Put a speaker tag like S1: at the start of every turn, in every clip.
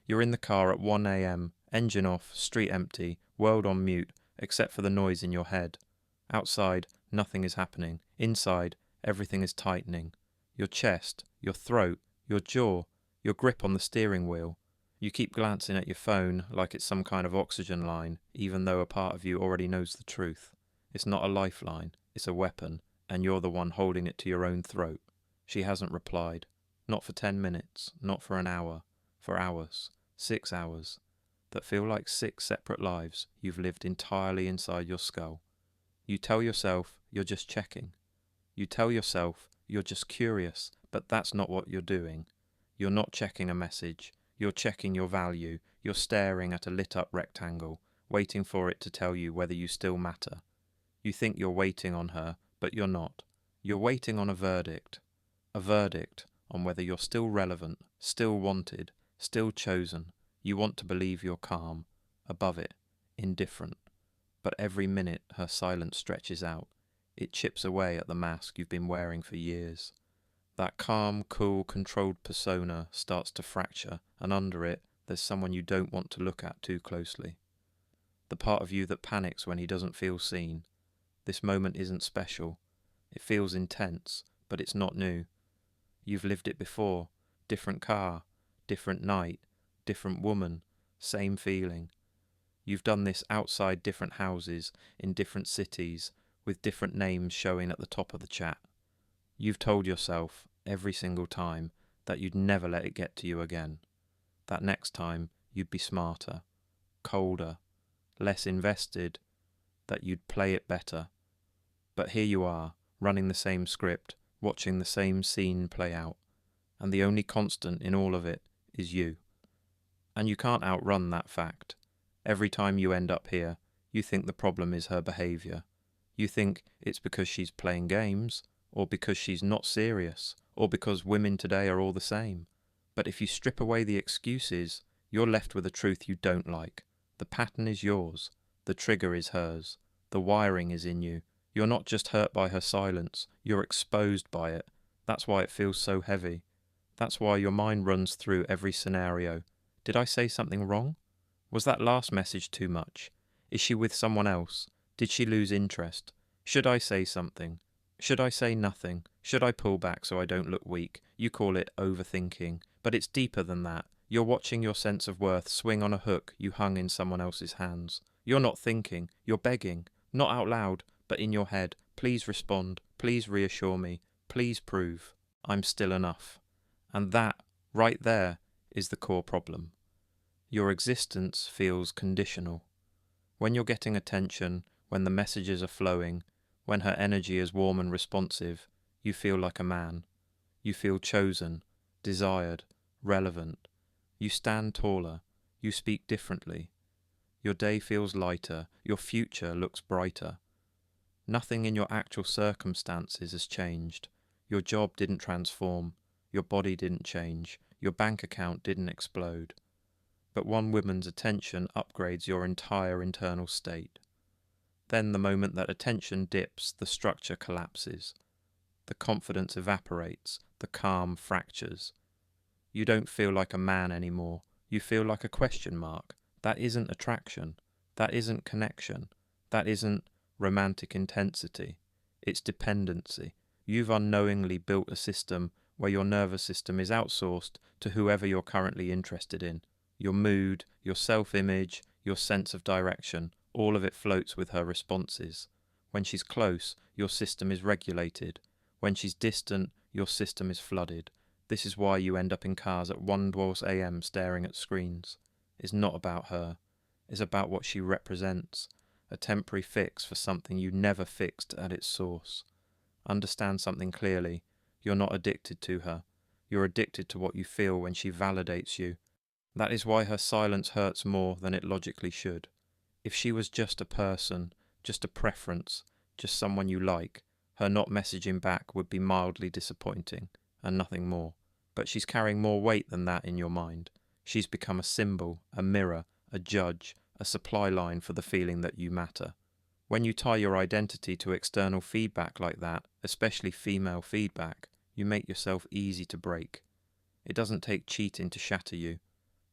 S1: You're in the car at 1 a.m, engine off, street empty, world on mute, except for the noise in your head. Outside, nothing is happening. Inside, everything is tightening. Your chest, your throat, your jaw, your grip on the steering wheel. You keep glancing at your phone like it's some kind of oxygen line, even though a part of you already knows the truth. It's not a lifeline, it's a weapon, and you're the one holding it to your own throat. She hasn't replied. Not for 10 minutes, not for an hour, for hours, 6 hours, that feel like 6 separate lives you've lived entirely inside your skull. You tell yourself you're just checking. You tell yourself you're just curious, but that's not what you're doing. You're not checking a message. You're checking your value. You're staring at a lit-up rectangle, waiting for it to tell you whether you still matter. You think you're waiting on her, but you're not. You're waiting on a verdict on whether you're still relevant, still wanted, still chosen. You want to believe you're calm, above it, indifferent. But every minute her silence stretches out. It chips away at the mask you've been wearing for years. That calm, cool, controlled persona starts to fracture, and under it, there's someone you don't want to look at too closely. The part of you that panics when he doesn't feel seen. This moment isn't special. It feels intense, but it's not new. You've lived it before. Different car, different night, different woman, same feeling. You've done this outside different houses, in different cities, with different names showing at the top of the chat. You've told yourself, every single time, that you'd never let it get to you again. That next time, you'd be smarter, colder, less invested, that you'd play it better. But here you are, running the same script, watching the same scene play out, and the only constant in all of it is you. And you can't outrun that fact. Every time you end up here, you think the problem is her behaviour. You think it's because she's playing games, or because she's not serious, or because women today are all the same. But if you strip away the excuses, you're left with a truth you don't like. The pattern is yours. The trigger is hers. The wiring is in you. You're not just hurt by her silence, you're exposed by it. That's why it feels so heavy. That's why your mind runs through every scenario. Did I say something wrong? Was that last message too much? Is she with someone else? Did she lose interest? Should I say something? Should I say nothing? Should I pull back so I don't look weak? You call it overthinking, but it's deeper than that. You're watching your sense of worth swing on a hook you hung in someone else's hands. You're not thinking, you're begging, not out loud, but in your head. Please respond, please reassure me, please prove I'm still enough. And that, right there, is the core problem. Your existence feels conditional. When you're getting attention, when the messages are flowing, when her energy is warm and responsive, you feel like a man. You feel chosen, desired, relevant. You stand taller. You speak differently. Your day feels lighter. Your future looks brighter. Nothing in your actual circumstances has changed. Your job didn't transform. Your body didn't change. Your bank account didn't explode. But one woman's attention upgrades your entire internal state. Then the moment that attention dips, the structure collapses. The confidence evaporates. The calm fractures. You don't feel like a man anymore. You feel like a question mark. That isn't attraction. That isn't connection. That isn't romantic intensity. It's dependency. You've unknowingly built a system where your nervous system is outsourced to whoever you're currently interested in. Your mood, your self-image, your sense of direction, all of it floats with her responses. When she's close, your system is regulated. When she's distant, your system is flooded. This is why you end up in cars at 1 a.m. staring at screens. It's not about her. It's about what she represents. A temporary fix for something you never fixed at its source. Understand something clearly. You're not addicted to her. You're addicted to what you feel when she validates you. That is why her silence hurts more than it logically should. If she was just a person, just a preference, just someone you like, her not messaging back would be mildly disappointing, and nothing more. But she's carrying more weight than that in your mind. She's become a symbol, a mirror, a judge, a supply line for the feeling that you matter. When you tie your identity to external feedback like that, especially female feedback, you make yourself easy to break. It doesn't take cheating to shatter you.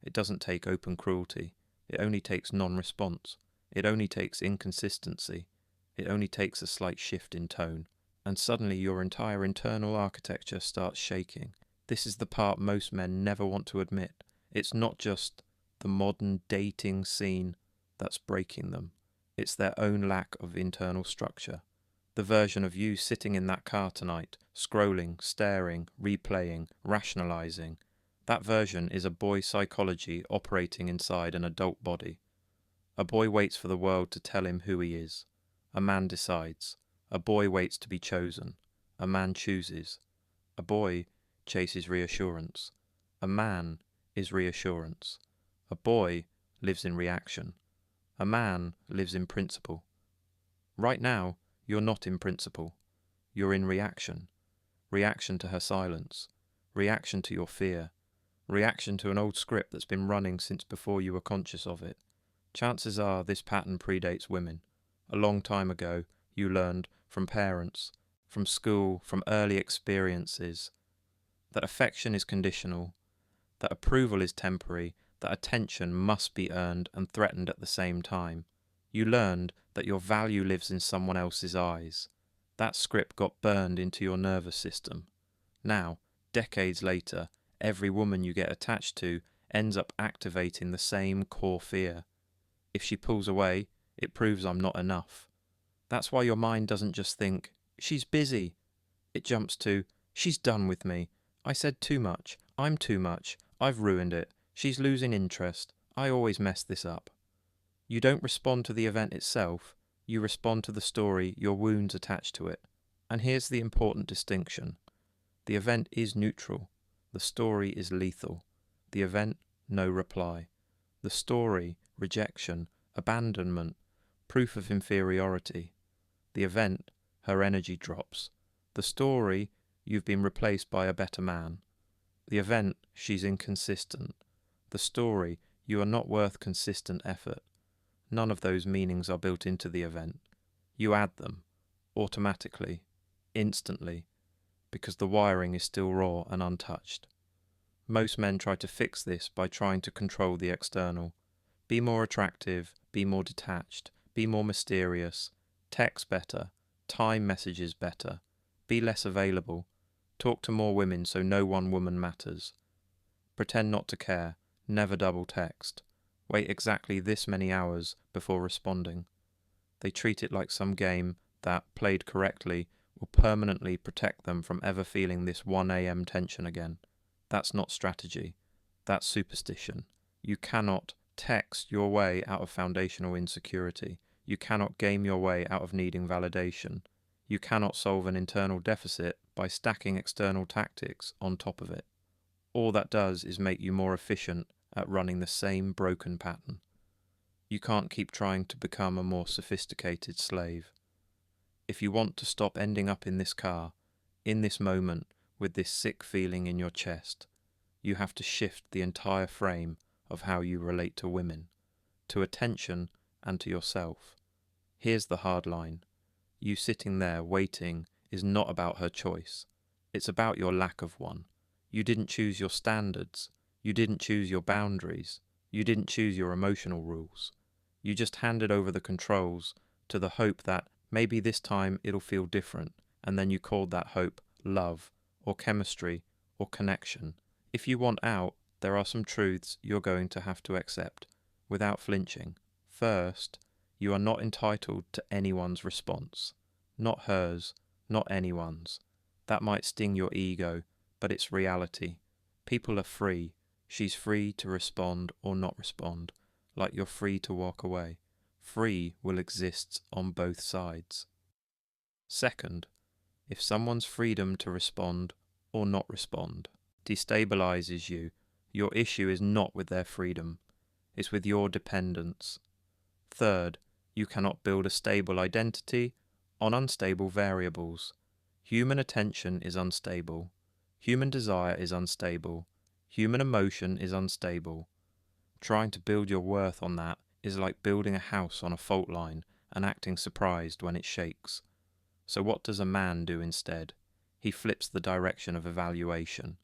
S1: It doesn't take open cruelty. It only takes non-response. It only takes inconsistency. It only takes a slight shift in tone. And suddenly your entire internal architecture starts shaking. This is the part most men never want to admit. It's not just the modern dating scene that's breaking them. It's their own lack of internal structure. The version of you sitting in that car tonight, scrolling, staring, replaying, rationalizing, that version is a boy psychology operating inside an adult body. A boy waits for the world to tell him who he is. A man decides. A boy waits to be chosen. A man chooses. A boy chases reassurance. A man is reassurance. A boy lives in reaction. A man lives in principle. Right now, you're not in principle. You're in reaction. Reaction to her silence. Reaction to your fear. Reaction to an old script that's been running since before you were conscious of it. Chances are this pattern predates women. A long time ago, you learned from parents, from school, from early experiences, that affection is conditional, that approval is temporary, that attention must be earned and threatened at the same time. You learned that your value lives in someone else's eyes. That script got burned into your nervous system. Now, decades later, every woman you get attached to ends up activating the same core fear. If she pulls away, it proves I'm not enough. That's why your mind doesn't just think, she's busy. It jumps to, she's done with me. I said too much. I'm too much. I've ruined it. She's losing interest. I always mess this up. You don't respond to the event itself. You respond to the story, your wounds attached to it. And here's the important distinction. The event is neutral. The story is lethal. The event, no reply. The story, rejection, abandonment, proof of inferiority. The event, her energy drops. The story, you've been replaced by a better man. The event, she's inconsistent. The story, you are not worth consistent effort. None of those meanings are built into the event. You add them, automatically, instantly, because the wiring is still raw and untouched. Most men try to fix this by trying to control the external. Be more attractive, be more detached, be more mysterious, text better, time messages better, be less available, talk to more women so no one woman matters. Pretend not to care, never double text. Wait exactly this many hours before responding. They treat it like some game that, played correctly, will permanently protect them from ever feeling this 1 a.m. tension again. That's not strategy. That's superstition. You cannot text your way out of foundational insecurity. You cannot game your way out of needing validation. You cannot solve an internal deficit by stacking external tactics on top of it. All that does is make you more efficient at running the same broken pattern. You can't keep trying to become a more sophisticated slave. If you want to stop ending up in this car, in this moment, with this sick feeling in your chest, you have to shift the entire frame of how you relate to women, to attention and to yourself. Here's the hard line. You sitting there waiting is not about her choice. It's about your lack of one. You didn't choose your standards. You didn't choose your boundaries. You didn't choose your emotional rules. You just handed over the controls to the hope that maybe this time it'll feel different, and then you called that hope love, or chemistry, or connection. If you want out, there are some truths you're going to have to accept, without flinching. First, you are not entitled to anyone's response. Not hers, not anyone's. That might sting your ego, but it's reality. People are free. She's free to respond or not respond, like you're free to walk away. Free will exist on both sides. Second, if someone's freedom to respond or not respond destabilizes you, your issue is not with their freedom, it's with your dependence. Third, you cannot build a stable identity on unstable variables. Human attention is unstable. Human desire is unstable. Human emotion is unstable. Trying to build your worth on that is like building a house on a fault line and acting surprised when it shakes. So what does a man do instead? He flips the direction of evaluation.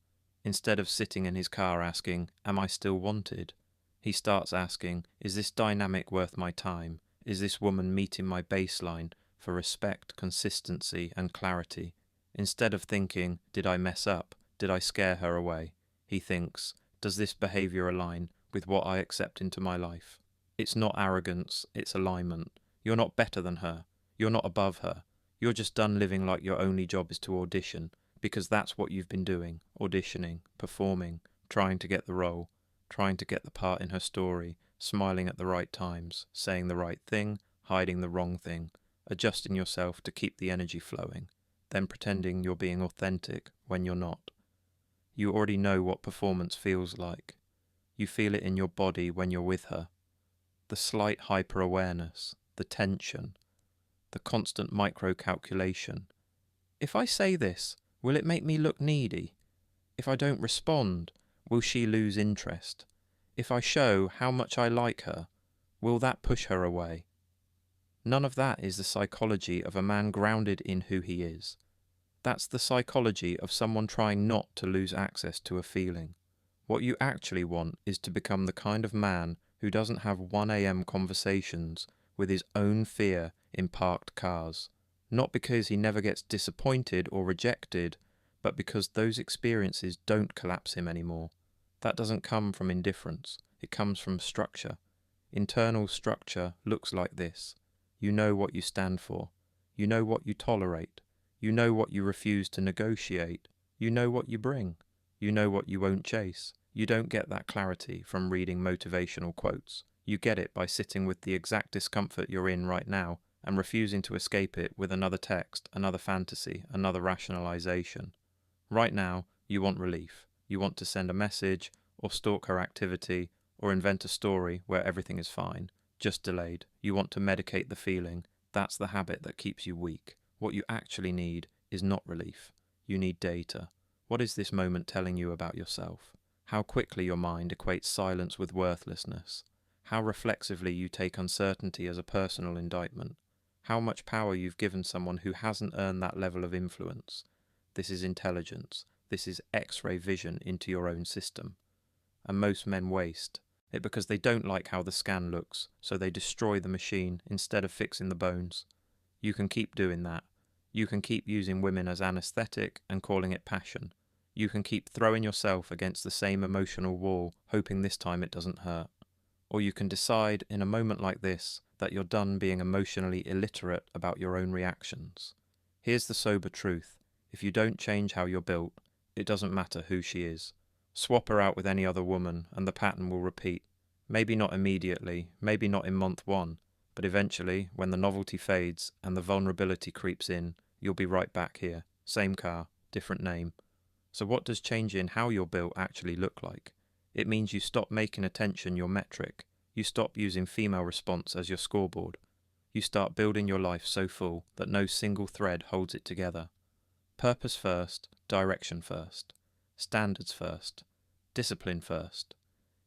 S1: Instead of sitting in his car asking, "Am I still wanted?" he starts asking, "Is this dynamic worth my time? Is this woman meeting my baseline for respect, consistency, and clarity?" Instead of thinking, "Did I mess up? Did I scare her away?" he thinks, "Does this behavior align with what I accept into my life?" It's not arrogance, it's alignment. You're not better than her. You're not above her. You're just done living like your only job is to audition, because that's what you've been doing, auditioning, performing, trying to get the role, trying to get the part in her story, smiling at the right times, saying the right thing, hiding the wrong thing, adjusting yourself to keep the energy flowing, then pretending you're being authentic when you're not. You already know what performance feels like. You feel it in your body when you're with her. The slight hyper-awareness, the tension, the constant micro-calculation. If I say this, will it make me look needy? If I don't respond, will she lose interest? If I show how much I like her, will that push her away? None of that is the psychology of a man grounded in who he is. That's the psychology of someone trying not to lose access to a feeling. What you actually want is to become the kind of man who doesn't have 1 a.m. conversations with his own fear in parked cars. Not because he never gets disappointed or rejected, but because those experiences don't collapse him anymore. That doesn't come from indifference, it comes from structure. Internal structure looks like this. You know what you stand for. You know what you tolerate. You know what you refuse to negotiate. You know what you bring. You know what you won't chase. You don't get that clarity from reading motivational quotes. You get it by sitting with the exact discomfort you're in right now and refusing to escape it with another text, another fantasy, another rationalization. Right now, you want relief. You want to send a message, or stalk her activity, or invent a story where everything is fine, just delayed. You want to medicate the feeling. That's the habit that keeps you weak. What you actually need is not relief. You need data. What is this moment telling you about yourself? How quickly your mind equates silence with worthlessness. How reflexively you take uncertainty as a personal indictment. How much power you've given someone who hasn't earned that level of influence. This is intelligence. This is X-ray vision into your own system. And most men waste it because they don't like how the scan looks, so they destroy the machine instead of fixing the bones. You can keep doing that. You can keep using women as anesthetic and calling it passion. You can keep throwing yourself against the same emotional wall, hoping this time it doesn't hurt. Or you can decide in a moment like this that you're done being emotionally illiterate about your own reactions. Here's the sober truth. If you don't change how you're built, it doesn't matter who she is. Swap her out with any other woman and the pattern will repeat. Maybe not immediately, maybe not in month 1, but eventually, when the novelty fades and the vulnerability creeps in, you'll be right back here. Same car, different name. So what does change in how you're built actually look like? It means you stop making attention your metric. You stop using female response as your scoreboard. You start building your life so full that no single thread holds it together. Purpose first, direction first, standards first, discipline first.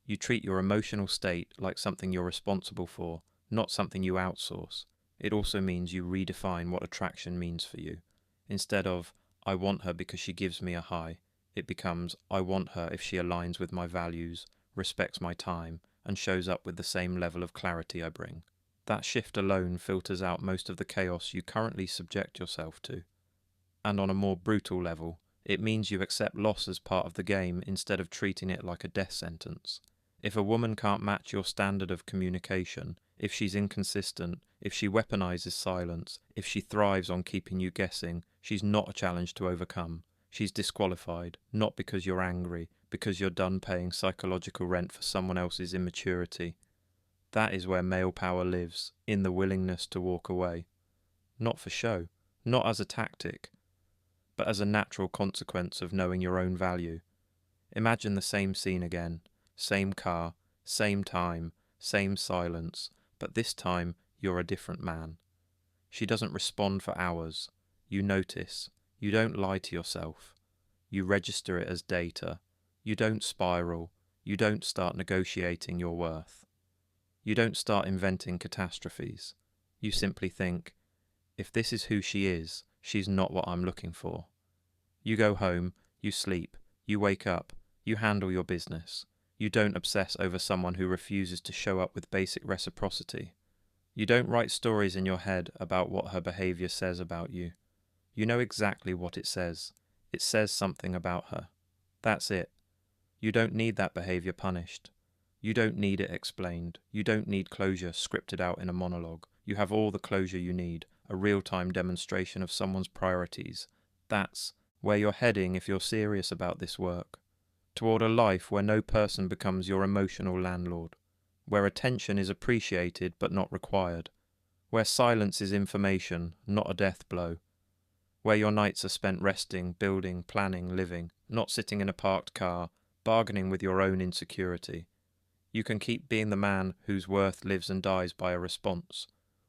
S1: You treat your emotional state like something you're responsible for, not something you outsource. It also means you redefine what attraction means for you. Instead of, "I want her because she gives me a high," it becomes, "I want her if she aligns with my values, respects my time, and shows up with the same level of clarity I bring." That shift alone filters out most of the chaos you currently subject yourself to. And on a more brutal level, it means you accept loss as part of the game instead of treating it like a death sentence. If a woman can't match your standard of communication, if she's inconsistent, if she weaponizes silence, if she thrives on keeping you guessing, she's not a challenge to overcome. She's disqualified, not because you're angry, because you're done paying psychological rent for someone else's immaturity. That is where male power lives, in the willingness to walk away. Not for show, not as a tactic, but as a natural consequence of knowing your own value. Imagine the same scene again, same car, same time, same silence, but this time you're a different man. She doesn't respond for hours. You notice. You don't lie to yourself. You register it as data. You don't spiral. You don't start negotiating your worth. You don't start inventing catastrophes. You simply think, if this is who she is, she's not what I'm looking for. You go home, you sleep, You wake up, you handle your business. You don't obsess over someone who refuses to show up with basic reciprocity. You don't write stories in your head about what her behavior says about you. You know exactly what it says. It says something about her. That's it. You don't need that behavior punished. You don't need it explained. You don't need closure scripted out in a monologue. You have all the closure you need, a real-time demonstration of someone's priorities. That's where you're heading if you're serious about this work. Toward a life where no person becomes your emotional landlord, where attention is appreciated but not required, where silence is information, not a death blow, where your nights are spent resting, building, planning, living, not sitting in a parked car, bargaining with your own insecurity. You can keep being the man whose worth lives and dies by a response,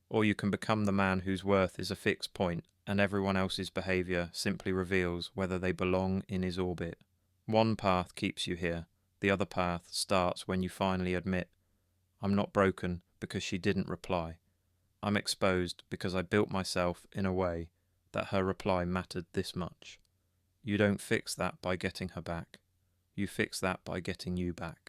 S1: or you can become the man whose worth is a fixed point and everyone else's behaviour simply reveals whether they belong in his orbit. One path keeps you here, the other path starts when you finally admit, I'm not broken because she didn't reply. I'm exposed because I built myself in a way that her reply mattered this much. You don't fix that by getting her back. You fix that by getting you back.